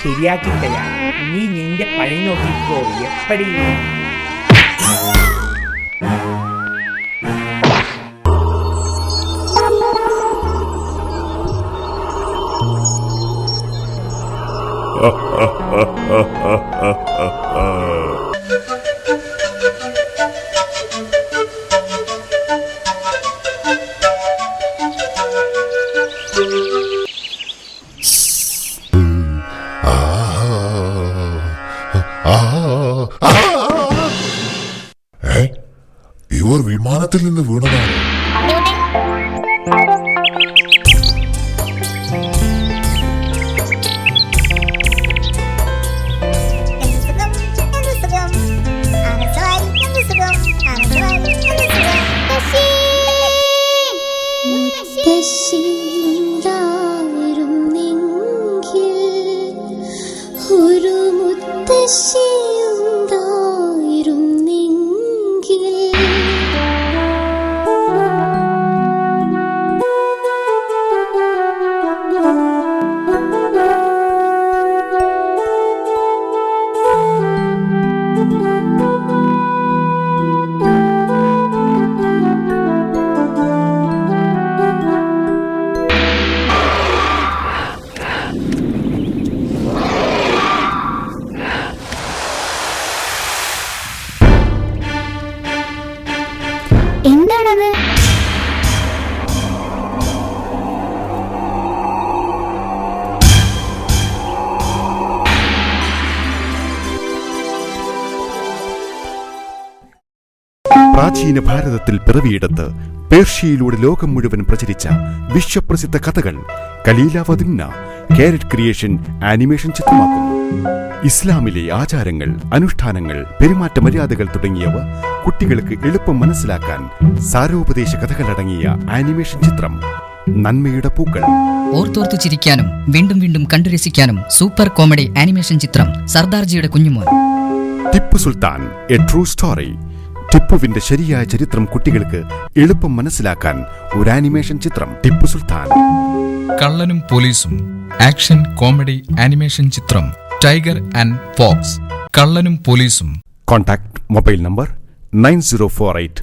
ശരിയാക്കി തരാം. നീ നിന്റെ പണി നോക്കിക്കോ. എപ്പടി ഇവർ വിമാനത്തിൽ നിന്ന് വീണതാണ്. ഒരു മുത്തശ്ശിയുണ്ടായിരുന്നെങ്കിൽ എന്താണത്? പ്രാചീന ഭാരതത്തിൽ പിറവിയെടുത്ത് പേർഷ്യയിലൂടെ ലോകം മുഴുവൻ പ്രചരിച്ച വിശ്വപ്രസിദ്ധ കഥകൾ കലീലാവതിന്ന കാരറ്റ് ക്രിയേഷൻ ആനിമേഷൻ ചിത്രമാക്കുന്നു. ഇസ്ലാമിലെ ആചാരങ്ങൾ, അനുഷ്ഠാനങ്ങൾ, പെരുമാറ്റ മര്യാദകൾ തുടങ്ങിയവ കുട്ടികൾക്ക് എളുപ്പം മനസ്സിലാക്കാൻ സാരോപദേശ കഥകളടങ്ങിയ ആനിമേഷൻ ചിത്രം നന്മയുടെ പൂക്കൾ. ഓർത്തോർത്തു ചിരിക്കാനും വീണ്ടും വീണ്ടും കണ്ടു രസിക്കാനും സൂപ്പർ കോമഡി ആനിമേഷൻ ചിത്രം സർദാർജിയുടെ Kunjumon. Tipu Sultan A true story. ടിപ്പുവിന്റെ ശരിയായ ചരിത്രം കുട്ടികൾക്ക് എളുപ്പം മനസ്സിലാക്കാൻ ഒരു ആനിമേഷൻ ചിത്രം ടിപ്പു സുൽത്താൻ. കള്ളനും പോലീസും ആക്ഷൻ കോമഡി ആനിമേഷൻ ചിത്രം ടൈഗർ ആൻഡ് ഫോക്സ്. കള്ളനും പോലീസും. Contact mobile number 9048